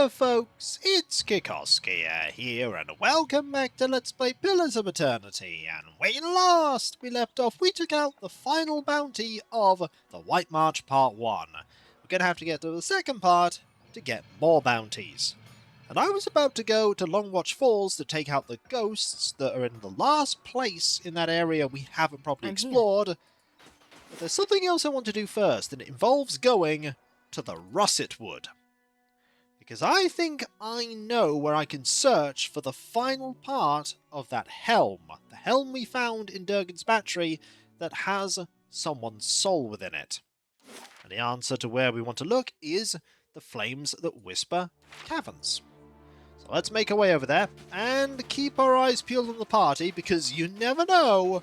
Hiya folks, it's Kikoskia here and welcome back to Let's Play Pillars of Eternity, and when last we left off we took out the final bounty of the White March Part 1. We're going to have to get to the second part to get more bounties. And I was about to go to Longwatch Falls to take out the ghosts that are in the last place in that area we haven't properly explored, but there's something else I want to do first, and it involves going to the Russetwood. Because I think I know where I can search for the final part of that Helm. The Helm we found in Durgan's Battery that has someone's soul within it. And the answer to where we want to look is the Flames That Whisper caverns. So let's make our way over there and keep our eyes peeled on the party, because you never know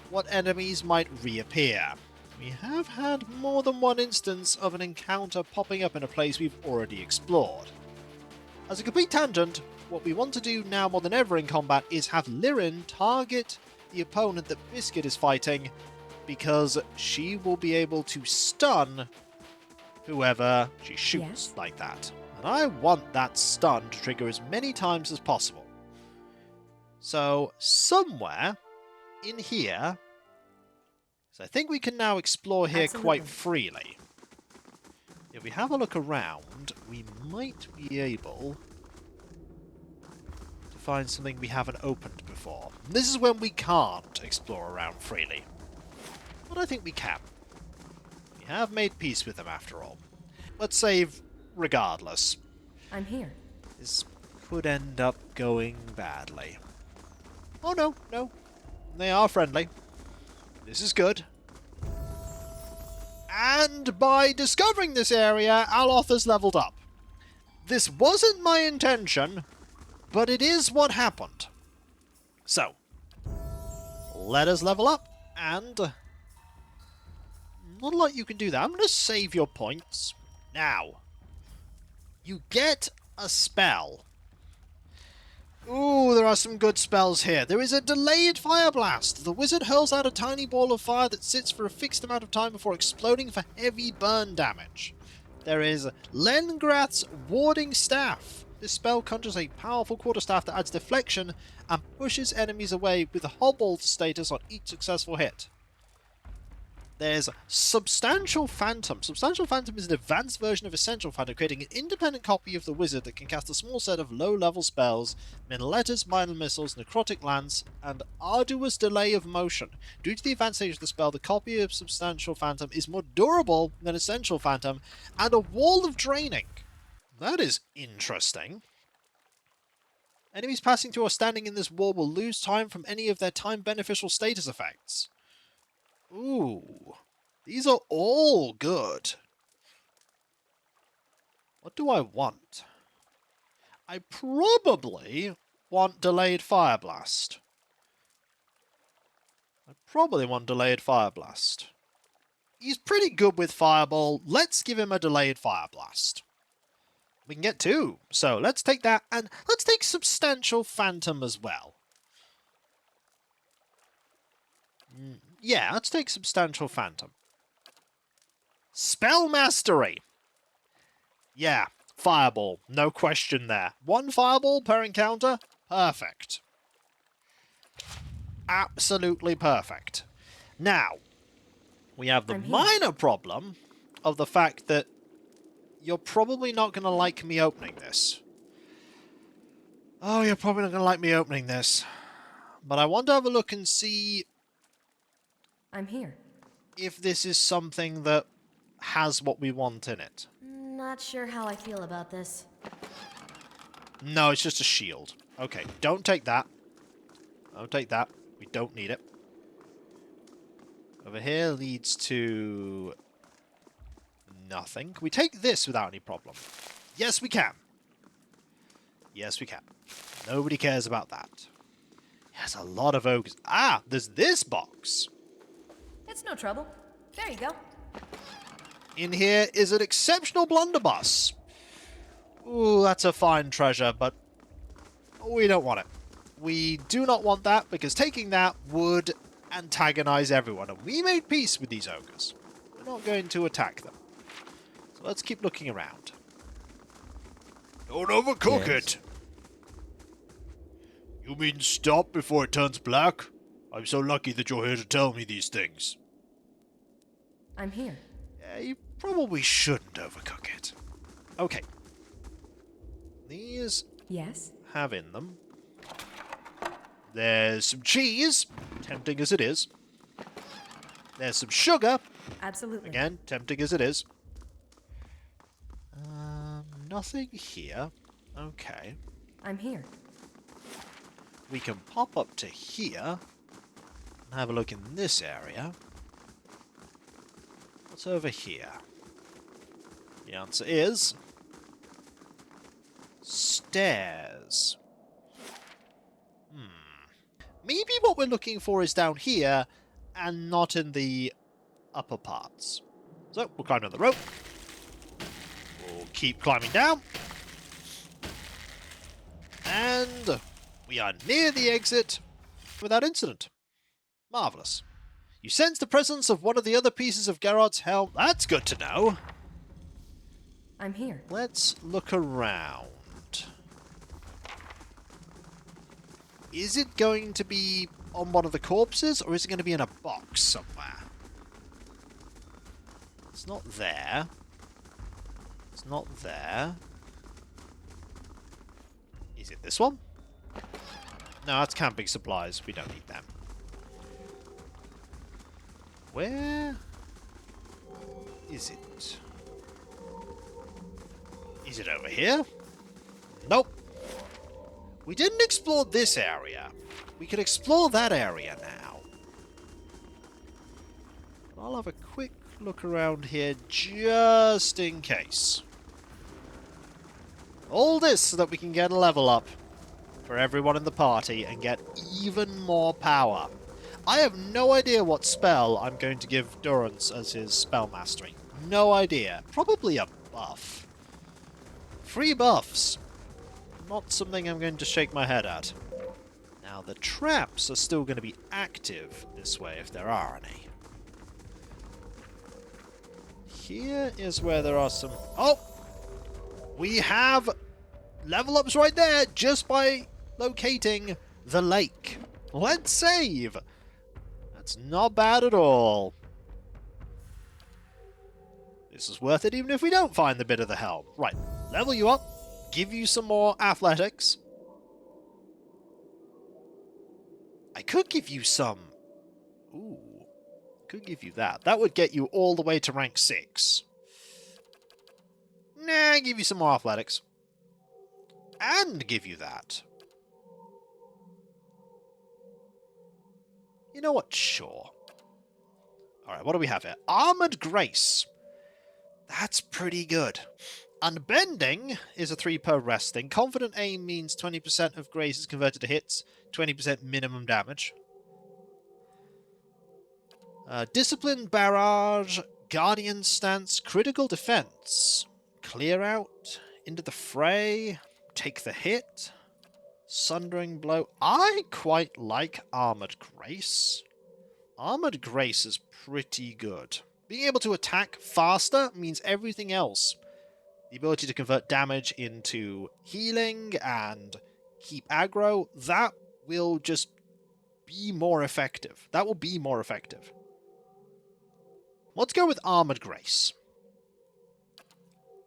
what enemies might reappear. We have had more than one instance of an encounter popping up in a place we've already explored. As a complete tangent, what we want to do now more than ever in combat is have Lirin target the opponent that Biscuit is fighting, because she will be able to stun whoever she shoots like that. And I want that stun to trigger as many times as possible. So somewhere in here, so I think we can now explore here quite freely. If we have a look around, we might be able to find something we haven't opened before. And this is when we can't explore around freely. But I think we can. We have made peace with them after all. Let's save regardless. I'm here. This could end up going badly. Oh no, no. They are friendly. This is good. And by discovering this area, Aloth has leveled up. This wasn't my intention, but it is what happened. So, let us level up, and not a lot you can do that. I'm going to save your points. Now, you get a spell. Ooh, there are some good spells here. There is a delayed fire blast. The wizard hurls out a tiny ball of fire that sits for a fixed amount of time before exploding for heavy burn damage. There is Lengrath's warding staff. This spell conjures a powerful quarterstaff that adds deflection and pushes enemies away with a hobbled status on each successful hit. There's Substantial Phantom. Substantial Phantom is an advanced version of Essential Phantom, creating an independent copy of the wizard that can cast a small set of low-level spells, Minlettas, Minor Missiles, Necrotic Lance, and Arduous Delay of Motion. Due to the advanced stage of the spell, the copy of Substantial Phantom is more durable than Essential Phantom, and a Wall of Draining. That is interesting. Enemies passing through or standing in this wall will lose time from any of their time-beneficial status effects. Ooh, these are all good. What do I want? I probably want Delayed Fire Blast. He's pretty good with Fireball. Let's give him a Delayed Fire Blast. We can get two, so let's take that, and let's take Substantial Phantom as well. Yeah, let's take Substantial Phantom. Spell Mastery! Yeah, Fireball. No question there. One Fireball per encounter? Perfect. Absolutely perfect. Now, we have the minor problem of the fact that you're probably not going to like me opening this. Oh, you're probably not going to like me opening this. But I want to have a look and see... I'm here. if this is something that has what we want in it. Not sure how I feel about this. No, it's just a shield. Okay, don't take that. Don't take that. We don't need it. Over here leads to... nothing. Can we take this without any problem? Yes, we can. Yes, we can. Nobody cares about that. There's a lot of ogres. Ah, there's this box. It's no trouble. There you go. In here is an exceptional blunderbuss. Ooh, that's a fine treasure, but we don't want it. We do not want that, because taking that would antagonize everyone, and we made peace with these ogres. We're not going to attack them. So let's keep looking around. Don't overcook Yes. it. You mean stop before it turns black? I'm so lucky that you're here to tell me these things. I'm here. Yeah, you probably shouldn't overcook it. Okay. These Yes? have in them. There's some cheese, tempting as it is. There's some sugar, Absolutely. again, tempting as it is. Nothing here. Okay. I'm here. We can pop up to here and have a look in this area. What's over here? The answer is stairs. Maybe what we're looking for is down here and not in the upper parts. So we'll climb down the rope. We'll keep climbing down. And we are near the exit without incident. Marvellous. You sense the presence of one of the other pieces of Garodh's helm. That's good to know. I'm here. Let's look around. Is it going to be on one of the corpses, or is it going to be in a box somewhere? It's not there. It's not there. Is it this one? No, that's camping supplies. We don't need them. Where is it? Is it over here? Nope. We didn't explore this area. We could explore that area now. I'll have a quick look around here just in case. All this so that we can get a level up for everyone in the party and get even more power. I have no idea what spell I'm going to give Durance as his spell mastery. No idea. Probably a buff. 3 buffs. Not something I'm going to shake my head at. Now, the traps are still going to be active this way, if there are any. Here is where there are some... Oh! We have level ups right there, just by locating the lake. Let's save! That's not bad at all. This is worth it even if we don't find the bit of the helm. Right, level you up. Give you some more athletics. I could give you some... Ooh. Could give you that. That would get you all the way to rank 6. Nah, give you some more athletics. And give you that. You know what? Sure. Alright, what do we have here? Armored Grace. That's pretty good. Unbending is a 3 per resting. Confident aim means 20% of grace is converted to hits, 20% minimum damage. Discipline, barrage, guardian stance, critical defense. Clear out, into the fray, take the hit, sundering blow. I quite like Armored Grace. Armored Grace is pretty good. Being able to attack faster means everything else. The ability to convert damage into healing and keep aggro, that will just be more effective. That will be more effective. Let's go with Armored Grace.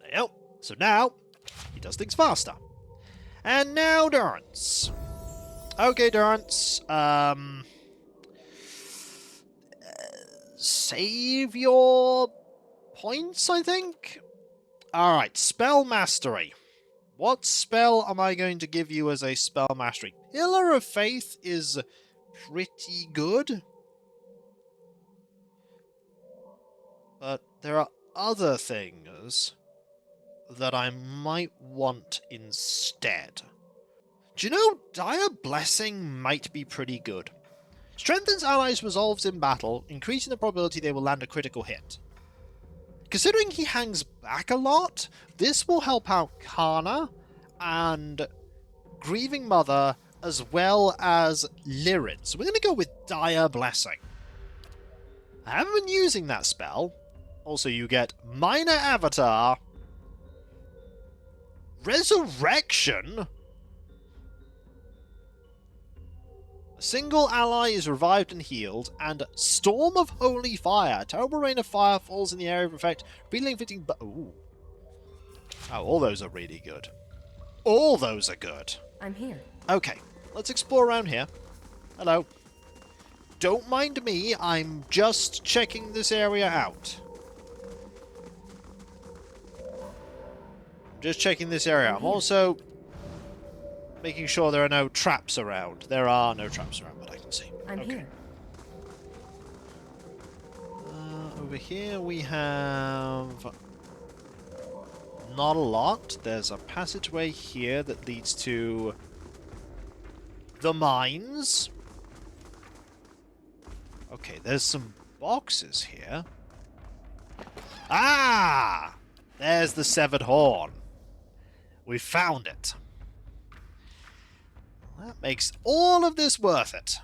There you go. So now, he does things faster. And now Durance. Okay, Durance. Save your points, I think? Alright, Spell Mastery. What spell am I going to give you as a Spell Mastery? Pillar of Faith is pretty good. But there are other things that I might want instead. Do you know, Dire Blessing might be pretty good. Strengthens allies' resolves in battle, increasing the probability they will land a critical hit. Considering he hangs back a lot, this will help out Kana and Grieving Mother as well as Lyrid. So we're going to go with Dire Blessing. I haven't been using that spell. Also, you get Minor Avatar, Resurrection? A single ally is revived and healed, and Storm of Holy Fire. A terrible rain of fire falls in the area of effect, revealing fitting. Ooh. Oh, all those are really good. All those are good. I'm here. Okay, let's explore around here. Hello. Don't mind me, I'm just checking this area out. Just checking this area. I'm also making sure there are no traps around. There are no traps around, but I can see. I'm here. Over here we have not a lot. There's a passageway here that leads to the mines. Okay, there's some boxes here. Ah! There's the severed horn. We found it. That makes all of this worth it.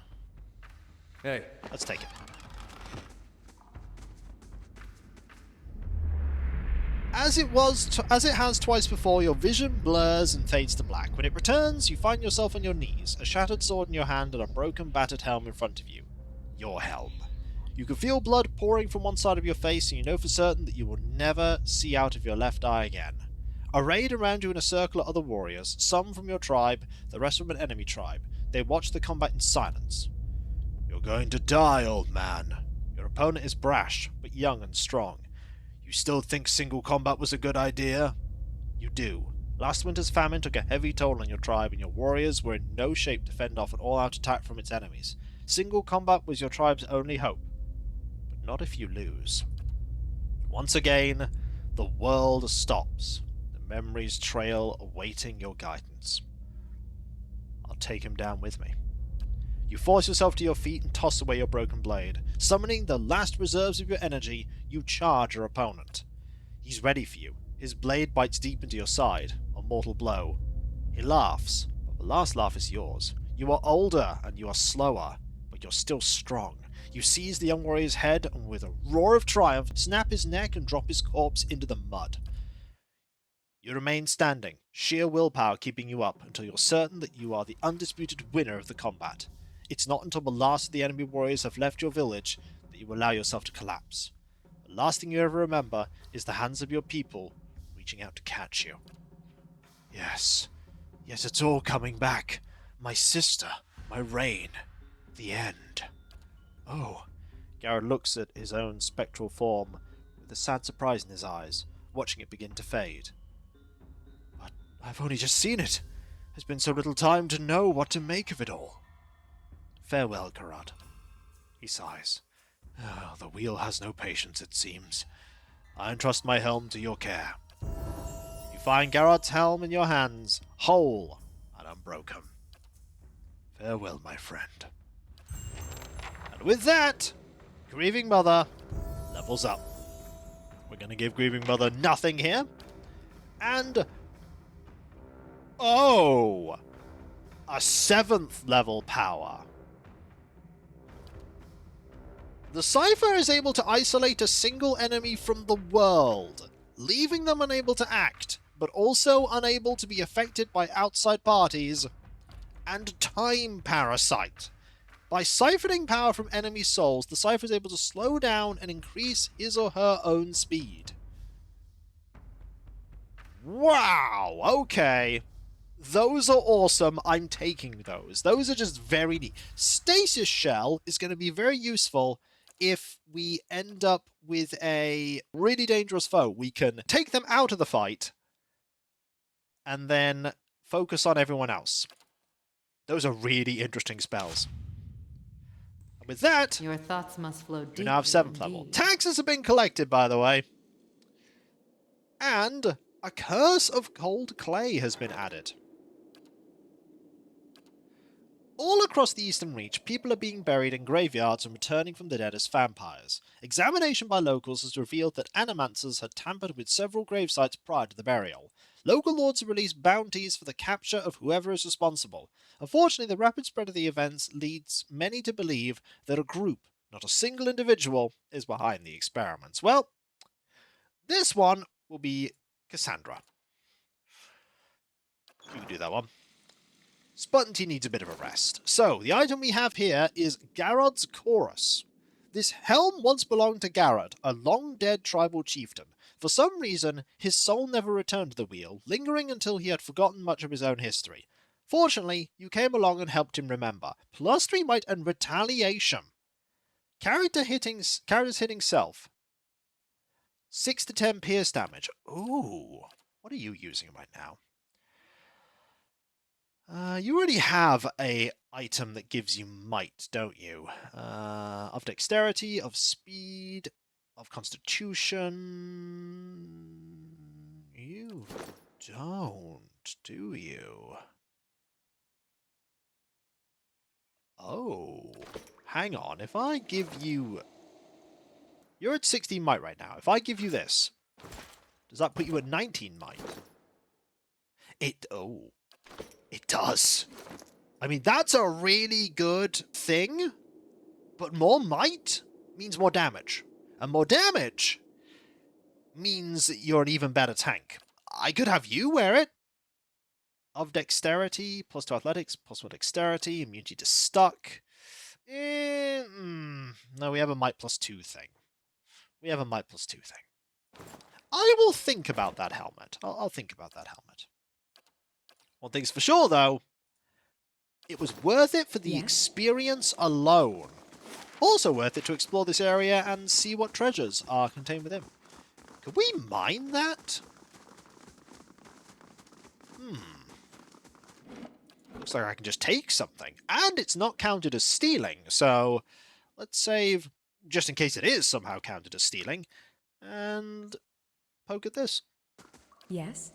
Hey. Let's take it. As it has twice before, your vision blurs and fades to black. When it returns, you find yourself on your knees, a shattered sword in your hand and a broken, battered helm in front of you. Your helm. You can feel blood pouring from one side of your face, and you know for certain that you will never see out of your left eye again. Arrayed around you in a circle are other warriors, some from your tribe, the rest from an enemy tribe. They watch the combat in silence. You're going to die, old man. Your opponent is brash, but young and strong. You still think single combat was a good idea? You do. Last winter's famine took a heavy toll on your tribe, and your warriors were in no shape to fend off an all-out attack from its enemies. Single combat was your tribe's only hope. But not if you lose. Once again, the world stops. The memories trail awaiting your guidance. I'll take him down with me. You force yourself to your feet and toss away your broken blade. Summoning the last reserves of your energy, you charge your opponent. He's ready for you. His blade bites deep into your side, a mortal blow. He laughs, but the last laugh is yours. You are older and you are slower, but you're still strong. You seize the young warrior's head and with a roar of triumph, snap his neck and drop his corpse into the mud. You remain standing, sheer willpower keeping you up until you're certain that you are the undisputed winner of the combat. It's not until the last of the enemy warriors have left your village that you allow yourself to collapse. The last thing you ever remember is the hands of your people reaching out to catch you. Yes, it's all coming back. My sister, my reign, the end. Oh, Garodh looks at his own spectral form with a sad surprise in his eyes, watching it begin to fade. But I've only just seen it. There's been so little time to know what to make of it all. Farewell, Garodh. He sighs. Oh, the wheel has no patience, it seems. I entrust my helm to your care. You find Garod's helm in your hands, whole and unbroken. Farewell, my friend. And with that, Grieving Mother levels up. We're going to give Grieving Mother nothing here. And... oh! A 7th level power. The Cypher is able to isolate a single enemy from the world, leaving them unable to act, but also unable to be affected by outside parties, and Time Parasite. By siphoning power from enemy souls, the Cypher is able to slow down and increase his or her own speed. Wow, okay. Those are awesome. I'm taking those. Those are just very neat. Stasis Shell is going to be very useful if we end up with a really dangerous foe. We can take them out of the fight and then focus on everyone else. Those are really interesting spells. And with that, Your thoughts must flow deep. we now have 7th level. Taxes have been collected, by the way. And a Curse of Cold Clay has been added. All across the Eastern Reach, people are being buried in graveyards and returning from the dead as vampires. Examination by locals has revealed that animancers had tampered with several gravesites prior to the burial. Local lords have released bounties for the capture of whoever is responsible. Unfortunately, the rapid spread of the events leads many to believe that a group, not a single individual, is behind the experiments. Well, this one will be Cassandra. can do that one. Spunty needs a bit of a rest. So, the item we have here is Garodh's Chorus. This helm once belonged to Garodh, a long-dead tribal chieftain. For some reason, his soul never returned to the wheel, lingering until he had forgotten much of his own history. Fortunately, you came along and helped him remember. +3 might and retaliation. Characters hitting self. 6 to 10 pierce damage. Ooh, what are you using right now? You already have a item that gives you might, don't you? Of dexterity, of speed, of constitution. You don't, do you? Oh, hang on. If I give you... You're at 16 might right now. If I give you this, does that put you at 19 might? Oh, it does. I mean, that's a really good thing, but more might means more damage. And more damage means you're an even better tank. I could have you wear it. Of dexterity, +2 athletics, +1 dexterity, immunity to stuck. No, we have a might +2 thing. We have a might +2 thing. I will think about that helmet. I'll think about that helmet. One thing's for sure, though. It was worth it for the experience alone. Also worth it to explore this area and see what treasures are contained within. Could we mine that? Looks like I can just take something. And it's not counted as stealing, so let's save, just in case it is somehow counted as stealing, and poke at this. Yes?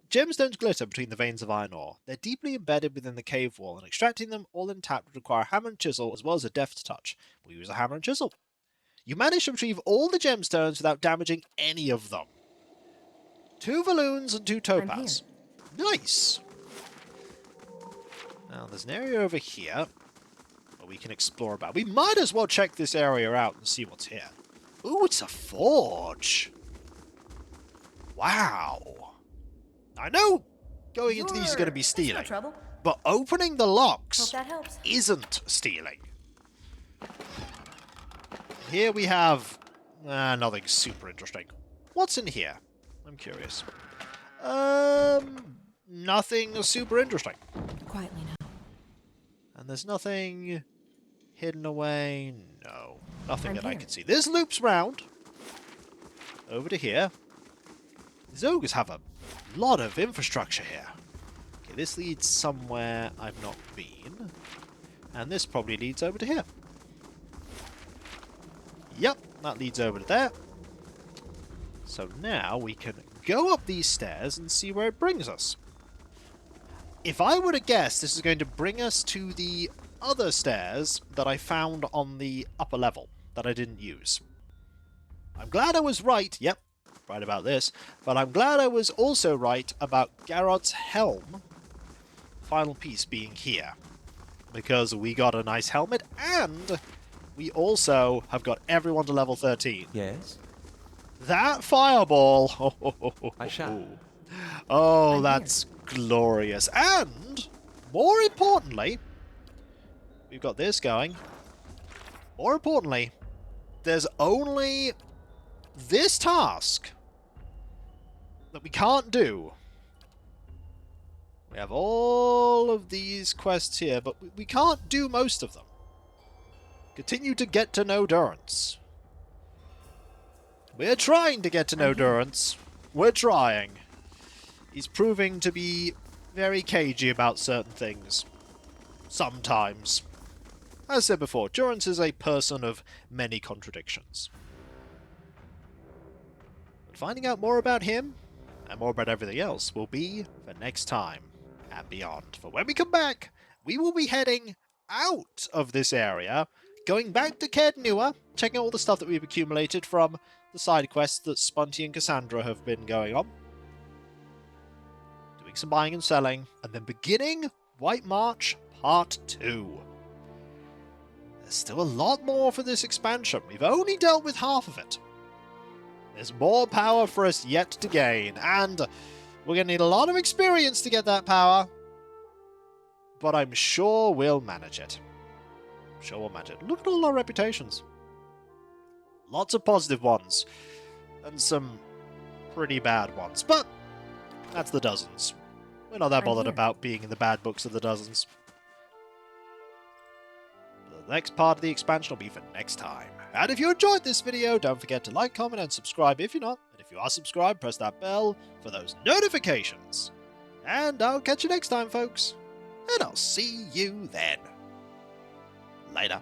Gemstones glitter between the veins of iron ore. They're deeply embedded within the cave wall, and extracting them all intact would require a hammer and chisel as well as a deft touch. We'll use a hammer and chisel. You managed to retrieve all the gemstones without damaging any of them. 2 Valoons and 2 topaz. Nice! Now, there's an area over here where we can explore about. We might as well check this area out and see what's here. Ooh, it's a forge! Wow! I know going into these is going to be stealing, no trouble. but opening the locks Hope that helps. isn't stealing. Here we have nothing super interesting. What's in here? I'm curious. Nothing super interesting. Quietly now. And there's nothing hidden away. No, nothing I'm that I here. can see. This loops round over to here. These ogres have a lot of infrastructure here. Okay, this leads somewhere I've not been. And this probably leads over to here. Yep, that leads over to there. So now we can go up these stairs and see where it brings us. If I were to guess, this is going to bring us to the other stairs that I found on the upper level that I didn't use. I'm glad I was right. Yep, right about this. But I'm glad I was also right about Garodh's Helm final piece being here. Because we got a nice helmet and we also have got everyone to level 13. Yes? That fireball! I shall. Oh, I'm that's glorious. And, more importantly, we've got this going. More importantly, there's only this task that we can't do. We have all of these quests here, but we can't do most of them. Continue to get to know Durrance. We're trying to get to know Durrance. We're trying. He's proving to be very cagey about certain things. Sometimes. As I said before, Durrance is a person of many contradictions. But finding out more about him, and more about everything else, will be for next time and beyond. For when we come back, we will be heading out of this area, going back to Caed Nua, checking out all the stuff that we've accumulated from the side quests that Spunty and Cassandra have been going on. Doing some buying and selling, and then beginning White March Part 2. There's still a lot more for this expansion. We've only dealt with half of it. There's more power for us yet to gain, and We're going to need a lot of experience to get that power. But I'm sure we'll manage it. Look at all our reputations. Lots of positive ones. And some pretty bad ones. But that's the dozens. We're not that I'm bothered here. about being in the bad books of the dozens. The next part of the expansion will be for next time. And if you enjoyed this video, don't forget to like, comment, and subscribe if you're not. And if you are subscribed, press that bell for those notifications. And I'll catch you next time, folks. And I'll see you then. Later.